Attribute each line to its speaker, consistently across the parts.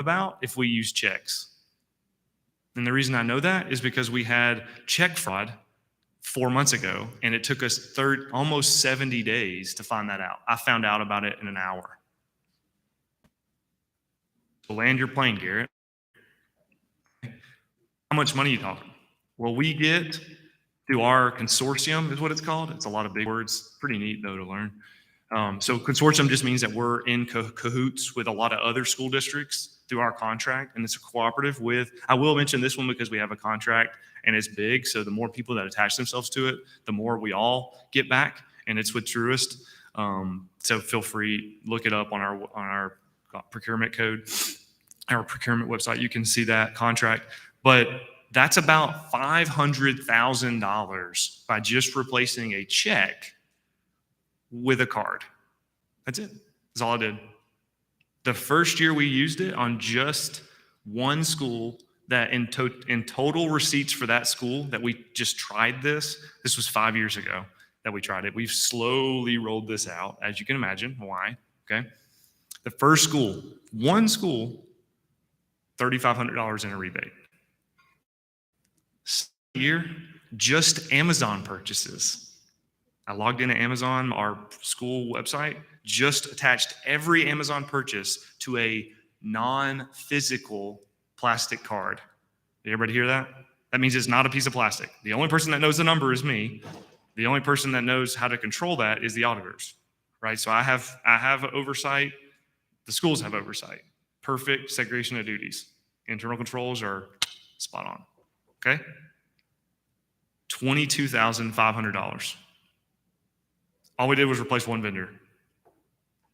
Speaker 1: about if we use checks. And the reason I know that is because we had check fraud 4 months ago, and it took us almost 70 days to find that out. I found out about it in an hour. So land your plane, Garrett. How much money are you talking? Well, we get through our consortium is what it's called. It's a lot of big words. Pretty neat, though, to learn. So consortium just means that we're in cahoots with a lot of other school districts through our contract, and it's a cooperative with, I will mention this one because we have a contract and it's big, so the more people that attach themselves to it, the more we all get back, and it's with Truist. So feel free, look it up on our procurement code, our procurement website. You can see that contract, but that's about $500,000 by just replacing a check with a card. That's it. That's all I did. The first year we used it on just one school, that in total receipts for that school that we just tried this was 5 years ago that we tried it. We've slowly rolled this out, as you can imagine. Why? Okay. The first school, one school, $3,500 in a rebate. Year, just Amazon purchases. I logged into Amazon, our school website, just attached every Amazon purchase to a non-physical plastic card. Did everybody hear that? That means it's not a piece of plastic. The only person that knows the number is me. The only person that knows how to control that is the auditors, right? So I have oversight. The schools have oversight. Perfect segregation of duties. Internal controls are spot on. Okay? $22,500. All we did was replace one vendor.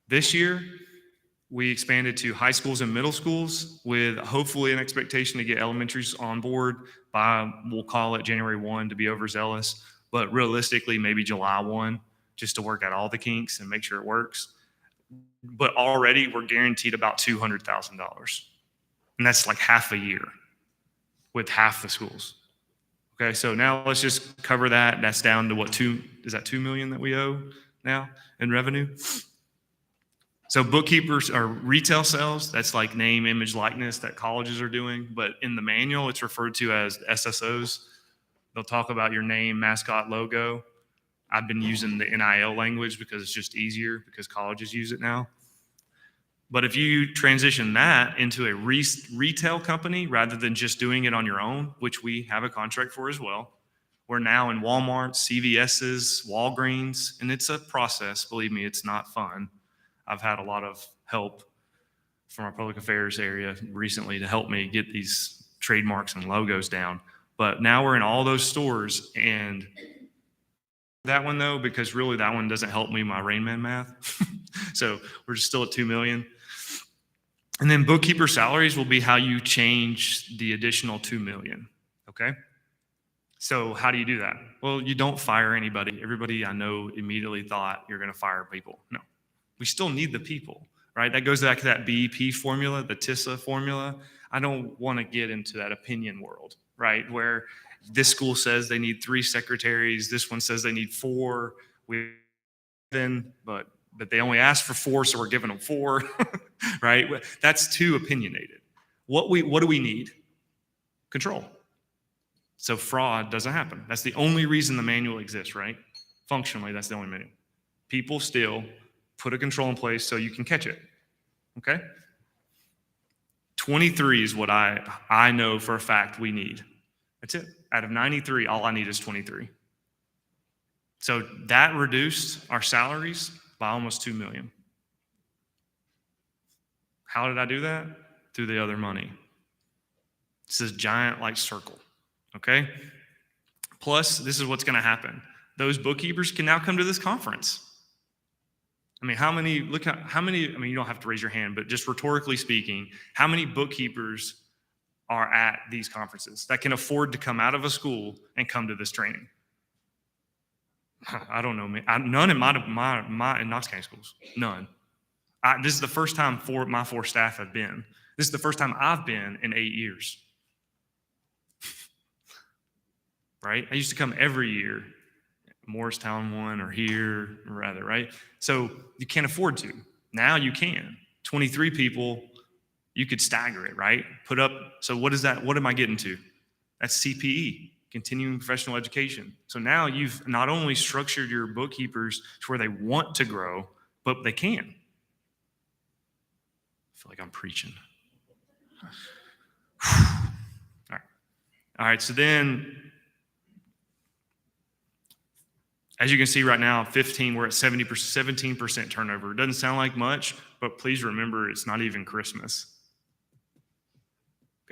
Speaker 1: This year, we expanded to high schools and middle schools with hopefully an expectation to get elementaries on board by, we'll call it January 1 to be overzealous, but realistically, maybe July 1, just to work out all the kinks and make sure it works. But already we're guaranteed about $200,000. And that's like half a year with half the schools. Okay, so now let's just cover that. That's down to what, $2 million that we owe now in revenue? So bookkeepers or retail sales, that's like name, image, likeness that colleges are doing. But in the manual, it's referred to as SSOs. They'll talk about your name, mascot, logo. I've been using the NIL language because it's just easier because colleges use it now. But if you transition that into a retail company rather than just doing it on your own, which we have a contract for as well, we're now in Walmart, CVS's, Walgreens, and it's a process. Believe me, it's not fun. I've had a lot of help from our public affairs area recently to help me get these trademarks and logos down. But now we're in all those stores, and that one though, because really that one doesn't help me my Rain Man math. So we're just still at 2 million. And then bookkeeper salaries will be how you change the additional 2 million. Okay. So how do you do that? Well, you don't fire anybody. Everybody I know immediately thought you're going to fire people. No, we still need the people, right? That goes back to that BEP formula, the TISA formula. I don't want to get into that opinion world, right? Where this school says they need 3 secretaries. This one says they need 4. But they only asked for 4, so we're giving them 4, right? That's too opinionated. What do we need? Control. So fraud doesn't happen. That's the only reason the manual exists, right? Functionally, that's the only manual. People still put a control in place so you can catch it, okay? 23 is what I know for a fact we need. That's it. Out of 93, all I need is 23. So that reduced our salaries by almost 2 million. How did I do that? Through the other money. It's this giant like circle, okay? Plus, this is what's going to happen. Those bookkeepers can now come to this conference. I mean, I mean, you don't have to raise your hand, but just rhetorically speaking, how many bookkeepers are at these conferences that can afford to come out of a school and come to this training? I don't know, man. None in my Knox County schools. None. This is the first time my 4 staff have been. This is the first time I've been in 8 years. Right? I used to come every year. Morristown one or here, rather, right? So you can't afford to. Now you can. 23 people You could stagger it, right? Put up, so what is that? What am I getting to? That's CPE, continuing professional education. So now you've not only structured your bookkeepers to where they want to grow, but they can. I feel like I'm preaching. All right, so then, as you can see right now, 15, we're at 17% turnover. It doesn't sound like much, but please remember it's not even Christmas.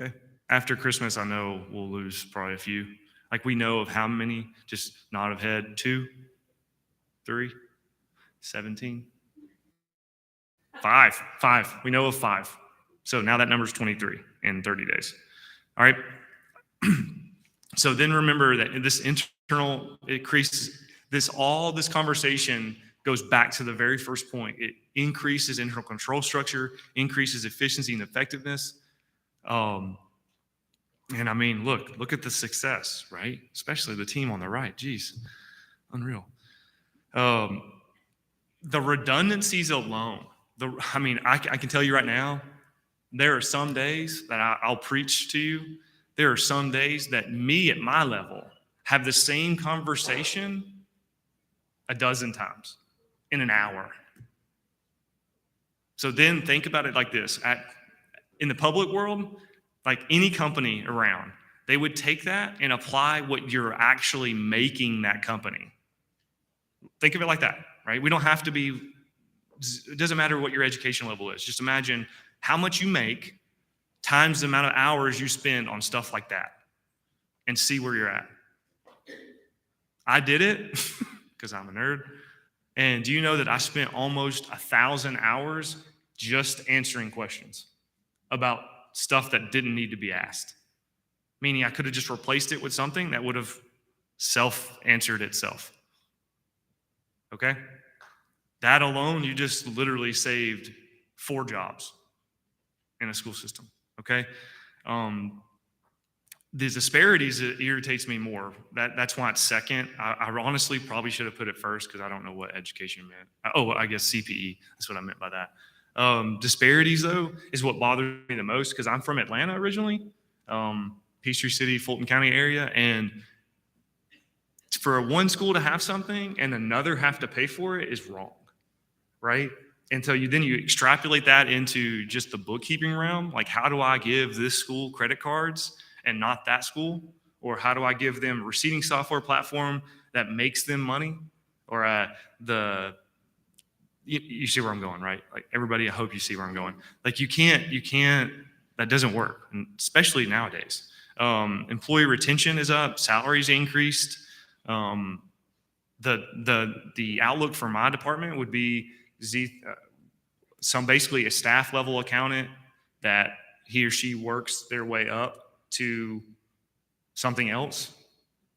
Speaker 1: Okay? After Christmas, I know we'll lose probably a few. Like we know of how many, just nod of head, 2, 3, 17, 5. We know of 5. So now that number is 23 in 30 days. All right? So then remember that this internal, it creates all this conversation goes back to the very first point. It increases internal control structure, increases efficiency and effectiveness. And I mean, look at the success, right? Especially the team on the right. Geez, unreal. The redundancies alone. I can tell you right now, there are some days that I'll preach to you. There are some days that me at my level have the same conversation a dozen times in an hour. So then think about it like this. In the public world, like any company around, they would take that and apply what you're actually making that company. Think of it like that, right? We don't have to be, it doesn't matter what your education level is. Just imagine how much you make times the amount of hours you spend on stuff like that and see where you're at. I did it because I'm a nerd. And do you know that I spent almost 1,000 hours just answering questions about stuff that didn't need to be asked? Meaning I could have just replaced it with something that would have self-answered itself. Okay? That alone, you just literally saved 4 jobs in a school system. Okay? The disparities, it irritates me more. That's why it's second. I honestly probably should have put it first because I don't know what education meant. I guess CPE. That's what I meant by that. Disparities, though, is what bothers me the most because I'm from Atlanta originally, Peachtree City, Fulton County area, and for one school to have something and another have to pay for it is wrong, right? And so you extrapolate that into just the bookkeeping realm. Like, how do I give this school credit cards and not that school? Or how do I give them a receipting software platform that makes them money? Or you see where I'm going, right? Like everybody, I hope you see where I'm going. Like you can't, that doesn't work, and especially nowadays. Employee retention is up, salaries increased. The outlook for my department would be basically a staff level accountant that he or she works their way up to something else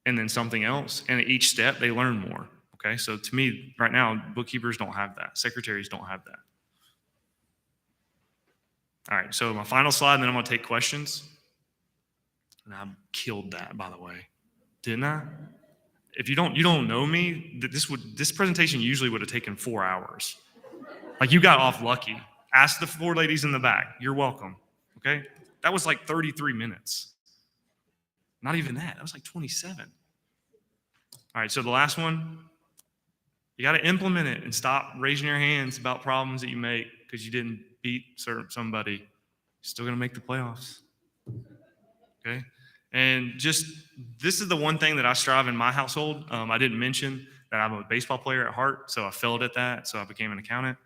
Speaker 1: and then something else. And at each step, they learn more. Okay. So to me right now, bookkeepers don't have that. Secretaries don't have that. All right. So my final slide, and then I'm going to take questions. And I killed that, by the way. Didn't I? If you don't know me, this presentation usually would have taken 4 hours. Like you got off lucky. Ask the 4 ladies in the back. You're welcome. Okay? That was like 33 minutes. Not even that. That was like 27. All right, so the last one, you got to implement it and stop raising your hands about problems that you make because you didn't beat somebody. You're still going to make the playoffs. Okay? And just, this is the one thing that I strive in my household. I didn't mention that I'm a baseball player at heart, so I failed at that, so I became an accountant.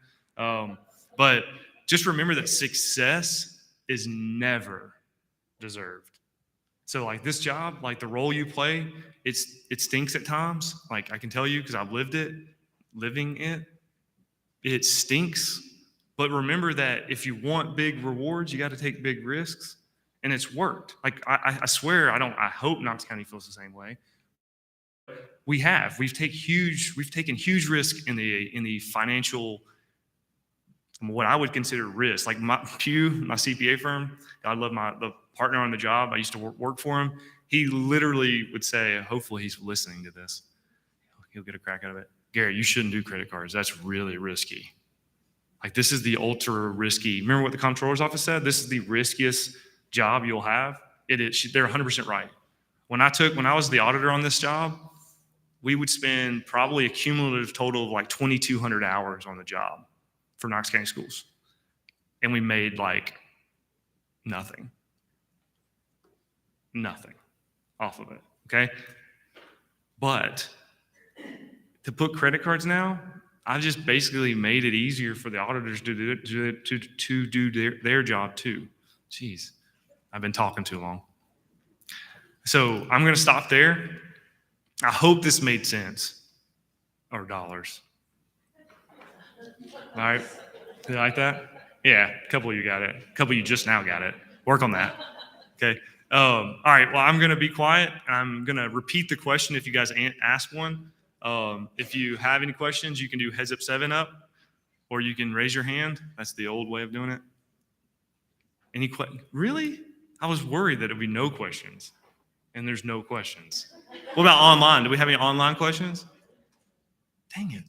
Speaker 1: But just remember that success is never deserved. So like this job, like the role you play, it stinks at times. Like I can tell you because I've living it stinks. But remember that if you want big rewards, you got to take big risks. And it's worked. Like I swear, I hope Knox County feels the same way. We've taken huge risk in the financial, what I would consider risk. Like my CPA firm, I love the partner on the job. I used to work for him. He literally would say, hopefully he's listening to this. He'll get a crack out of it. Garrett, you shouldn't do credit cards. That's really risky. Like, this is the ultra risky. Remember what the comptroller's office said? This is the riskiest job you'll have. It is. They're 100% right. When I was the auditor on this job, we would spend probably a cumulative total of like 2,200 hours on the job for Knox County Schools. And we made like nothing off of it, okay? But to put credit cards now, I've just basically made it easier for the auditors to do their job too. Jeez, I've been talking too long. So I'm going to stop there. I hope this made sense. Or dollars. All right. Did you like that? Yeah, a couple of you got it. A couple of you just now got it. Work on that. Okay. All right. Well, I'm going to be quiet. I'm going to repeat the question if you guys ask one. If you have any questions, you can do heads up, 7 up, or you can raise your hand. That's the old way of doing it. Any questions? Really? I was worried that it would be no questions, and there's no questions. What about online? Do we have any online questions? Dang it.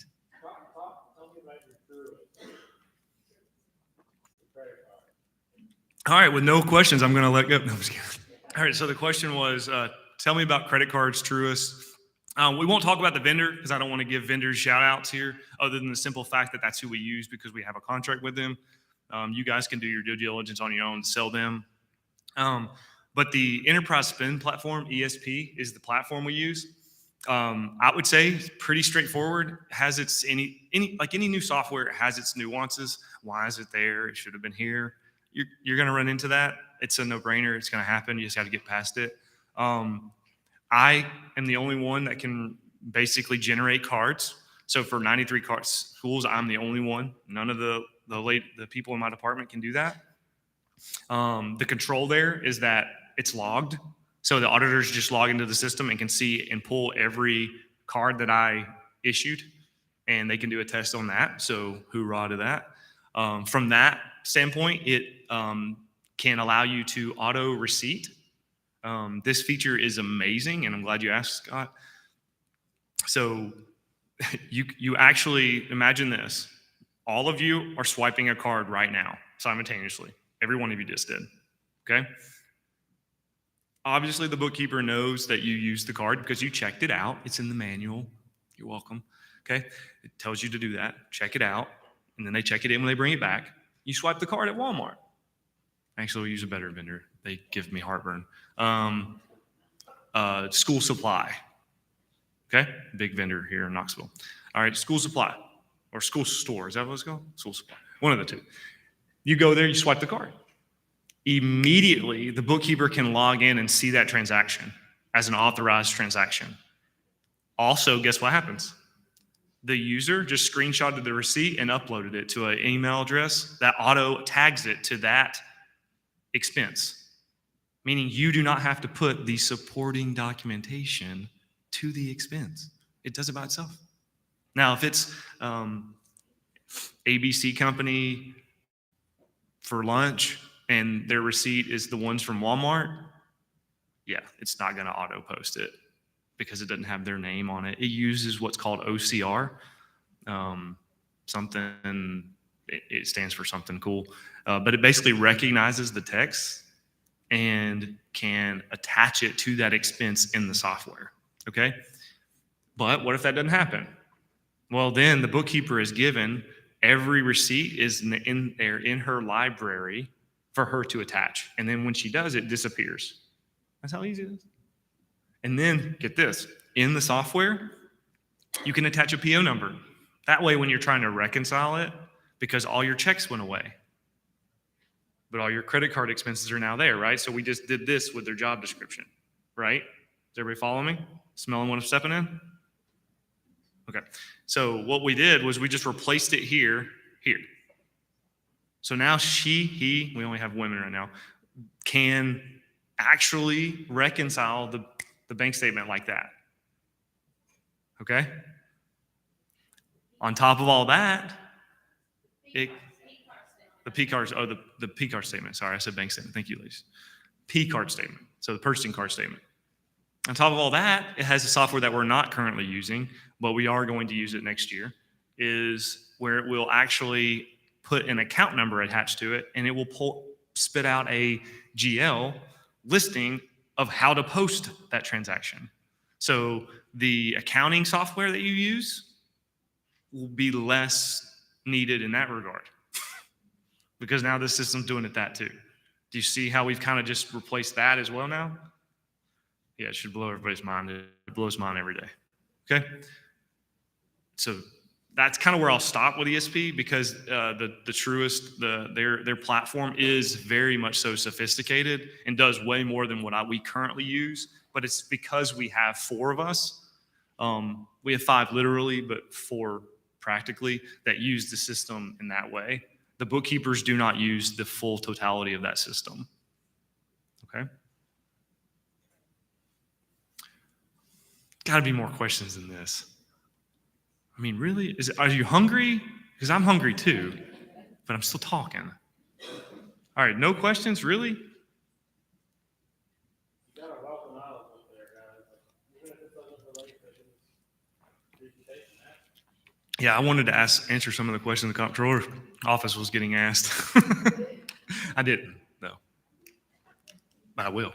Speaker 1: All right, with no questions, I'm going to let go. No, I'm just kidding. All right, so the question was, tell me about credit cards, Truist. We won't talk about the vendor because I don't want to give vendors shout outs here other than the simple fact that that's who we use because we have a contract with them. You guys can do your due diligence on your own to sell them. But the Enterprise Spend Platform, ESP, is the platform we use. I would say pretty straightforward. Has its any new software, it has its nuances. Why is it there? It should have been here. You're going to run into that. It's a no-brainer. It's going to happen. You just have to get past it. I am the only one that can basically generate cards. So for 93 schools, I'm the only one. None of the people in my department can do that. The control there is that it's logged. So the auditors just log into the system and can see and pull every card that I issued, and they can do a test on that. So hoorah to that. From that standpoint, it can allow you to auto receipt. This feature is amazing, and I'm glad you asked, Scott. So you actually imagine this. All of you are swiping a card right now simultaneously. Every one of you just did, okay? Obviously, the bookkeeper knows that you used the card because you checked it out. It's in the manual. You're welcome, okay? It tells you to do that. Check it out, and then they check it in when they bring it back. You swipe the card at Walmart. Actually, we'll use a better vendor. They give me heartburn. School supply. Okay? Big vendor here in Knoxville. All right, school supply or school store. Is that what it's called? School supply. One of the two. You go there, you swipe the card. Immediately, the bookkeeper can log in and see that transaction as an authorized transaction. Also, guess what happens? The user just screenshotted the receipt and uploaded it to an email address that auto tags it to that expense, meaning you do not have to put the supporting documentation to the expense. It does it by itself. Now, if it's ABC company for lunch and their receipt is the ones from Walmart, yeah, it's not going to auto post it because it doesn't have their name on it. It uses what's called OCR, something, it stands for something cool, but it basically recognizes the text and can attach it to that expense in the software, okay? But what if that doesn't happen? Well, then the bookkeeper is given every receipt is in there in her library for her to attach. And then when she does, it disappears. That's how easy it is. And then get this, in the software, you can attach a PO number. That way, when you're trying to reconcile it, because all your checks went away, but all your credit card expenses are now there, right? So we just did this with their job description, right? Does everybody follow me? Smelling what I'm stepping in? Okay. So what we did was we just replaced it here. So now he, we only have women right now, can actually reconcile the bank statement like that. Okay? On top of all that, the P card statement. Sorry, I said bank statement. Thank you, ladies. P card statement. So the purchasing card statement. On top of all that, it has a software that we're not currently using, but we are going to use it next year, is where it will actually put an account number attached to it, and it will spit out a GL listing of how to post that transaction. So the accounting software that you use will be less needed in that regard because now the system's doing that too. Do you see how we've kind of just replaced that as well now? Yeah, it should blow everybody's mind. It blows mine every day. Okay? So that's kind of where I'll stop with ESP because the Truist, their platform is very much so sophisticated and does way more than what we currently use. But it's because we have 4 of us. We have 5 literally, but 4 practically that use the system in that way. The bookkeepers do not use the full totality of that system. Okay? Got to be more questions than this. I mean, really? Are you hungry? Because I'm hungry too, but I'm still talking. All right, no questions? Really?
Speaker 2: You got a wealth of knowledge up there, guys. Even if it doesn't relate to his presentation.
Speaker 1: Yeah, I wanted to answer some of the questions the comptroller's office was getting asked. I didn't, though. But I will.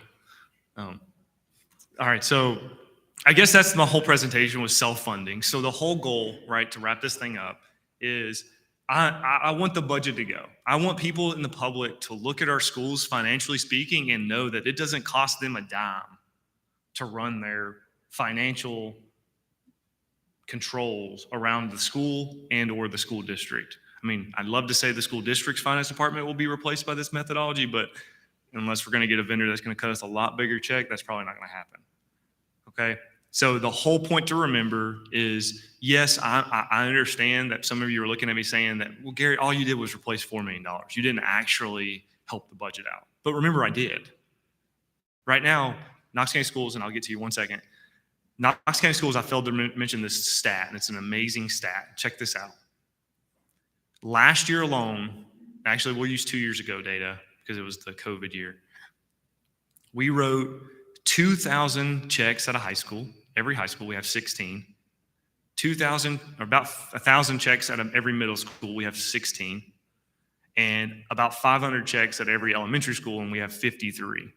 Speaker 1: All right, so I guess that's the whole presentation was self-funding. So the whole goal, right, to wrap this thing up is I want the budget to go. I want people in the public to look at our schools financially speaking and know that it doesn't cost them a dime to run their financial controls around the school and or the school district. I mean, I'd love to say the school district's finance department will be replaced by this methodology, but unless we're going to get a vendor that's going to cut us a lot bigger check, that's probably not going to happen. Okay? So the whole point to remember is, yes, I understand that some of you are looking at me saying that, well, Garrett, all you did was replace $4 million. You didn't actually help the budget out. But remember, I did. Right now, Knox County Schools, and I'll get to you one second. Knox County Schools, I failed to mention this stat, and it's an amazing stat. Check this out. Last year alone, actually we'll use 2 years ago data because it was the COVID year. We wrote 2,000 checks at a high school. Every high school, we have 16. 2,000, or about 1,000 checks at every middle school, we have 16. And about 500 checks at every elementary school, and we have 53.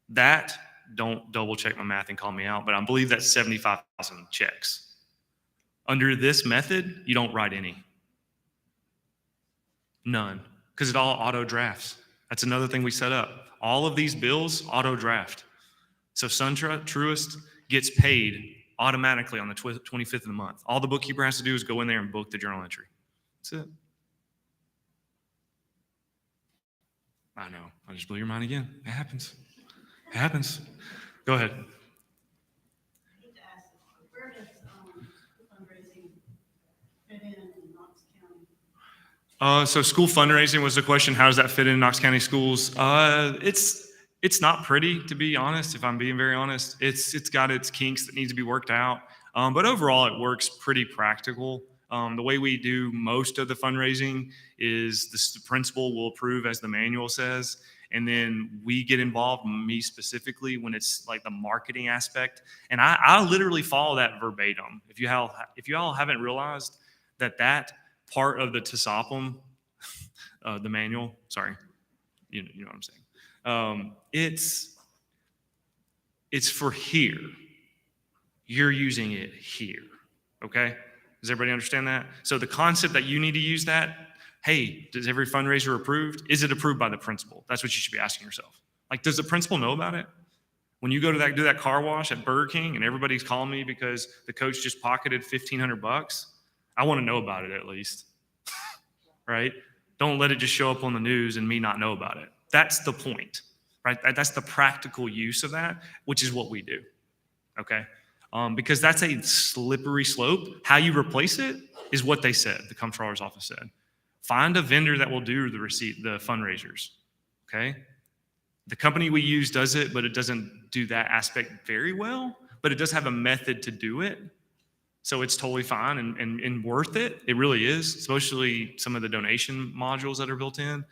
Speaker 1: That, don't double check my math and call me out, but I believe that's 75,000 checks. Under this method, you don't write any. None, because it all auto drafts. That's another thing we set up. All of these bills auto draft. So Truist gets paid automatically on the 25th of the month. All the bookkeeper has to do is go in there and book the journal entry. That's it. I know. I just blew your mind again. It happens. It happens. Go ahead.
Speaker 3: I need to ask, where does fundraising fit in Knox County?
Speaker 1: So school fundraising was the question. How does that fit in Knox County Schools? It's not pretty, to be honest, if I'm being very honest. It's got its kinks that need to be worked out. But overall, it works pretty practical. The way we do most of the fundraising is the principal will approve as the manual says. And then we get involved, me specifically, when it's like the marketing aspect. And I literally follow that verbatim. If you all haven't realized that part of the TSOPM, the manual, sorry, you know what I'm saying. It's for here. You're using it here. Okay? Does everybody understand that? So the concept that you need to use that, hey, does every fundraiser approved? Is it approved by the principal? That's what you should be asking yourself. Like, does the principal know about it? When you go to do that car wash at Burger King and everybody's calling me because the coach just pocketed $1,500, I want to know about it at least. Right? Don't let it just show up on the news and me not know about it. That's the point, right? That's the practical use of that, which is what we do, okay? Because that's a slippery slope. How you replace it is what they said, the comptroller's office said. Find a vendor that will do the fundraisers, okay? The company we use does it, but it doesn't do that aspect very well, but it does have a method to do it. So it's totally fine and worth it. It really is, especially some of the donation modules that are built in.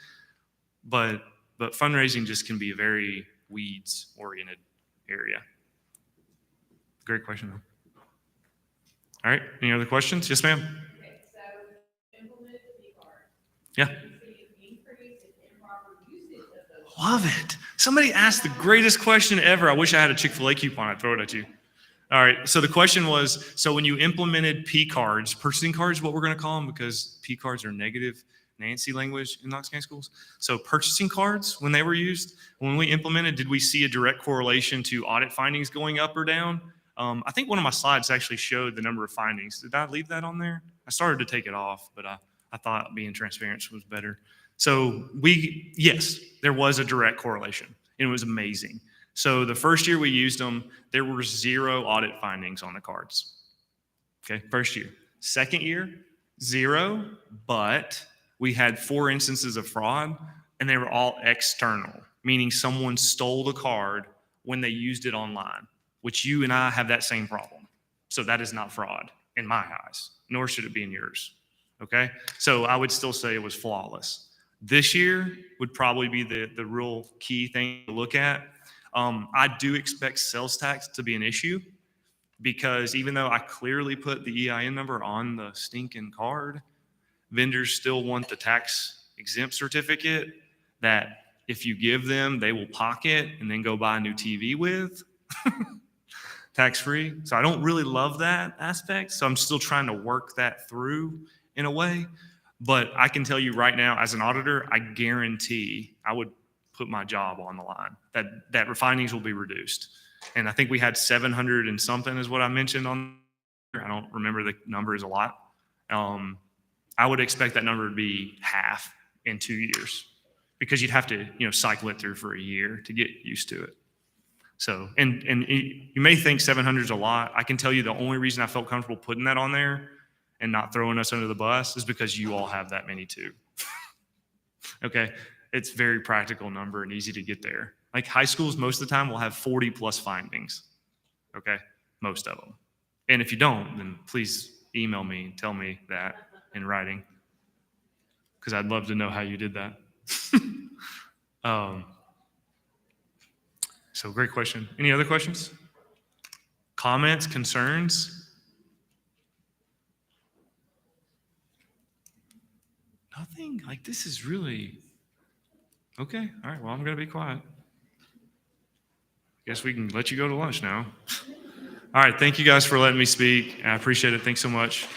Speaker 1: But fundraising just can be a very weeds-oriented area. Great question, though. All right, any other questions? Yes, ma'am?
Speaker 3: Okay, so implement the P card.
Speaker 1: Yeah. Love it. Somebody asked the greatest question ever. I wish I had a Chick-fil-A coupon. I'd throw it at you. All right. So the question was, so when you implemented P cards, purchasing cards, what we're going to call them, because P cards are negative Nancy language in Knox County schools. So purchasing cards, when they were used, when we implemented, did we see a direct correlation to audit findings going up or down? I think one of my slides actually showed the number of findings. Did I leave that on there? I started to take it off, but I thought being transparent was better. So yes, there was a direct correlation. It was amazing. So the first year we used them, there were 0 audit findings on the cards. Okay, first year. Second year, 0, but we had 4 instances of fraud, and they were all external, meaning someone stole the card when they used it online, which you and I have that same problem. So that is not fraud in my eyes, nor should it be in yours. Okay, so I would still say it was flawless. This year would probably be the real key thing to look at. I do expect sales tax to be an issue, because even though I clearly put the EIN number on the stinking card, vendors still want the tax exempt certificate that if you give them, they will pocket and then go buy a new TV with tax free. So I don't really love that aspect. So I'm still trying to work that through in a way. But I can tell you right now, as an auditor, I guarantee I would put my job on the line, that findings will be reduced. And I think we had 700 and something is what I mentioned on there. I don't remember the numbers a lot. I would expect that number to be half in 2 years, because you'd have to, cycle it through for a year to get used to it. So, and you may think 700 is a lot. I can tell you the only reason I felt comfortable putting that on there and not throwing us under the bus is because you all have that many too. Okay. It's a very practical number and easy to get there. Like high schools, most of the time will have 40 plus findings. Okay. Most of them. And if you don't, then please email me and tell me that in writing, because I'd love to know how you did that. So great question. Any other questions? Comments, concerns? Nothing? Like, this is really, okay. All right. Well, I'm going to be quiet. Guess we can let you go to lunch now. All right. Thank you guys for letting me speak. I appreciate it. Thanks so much.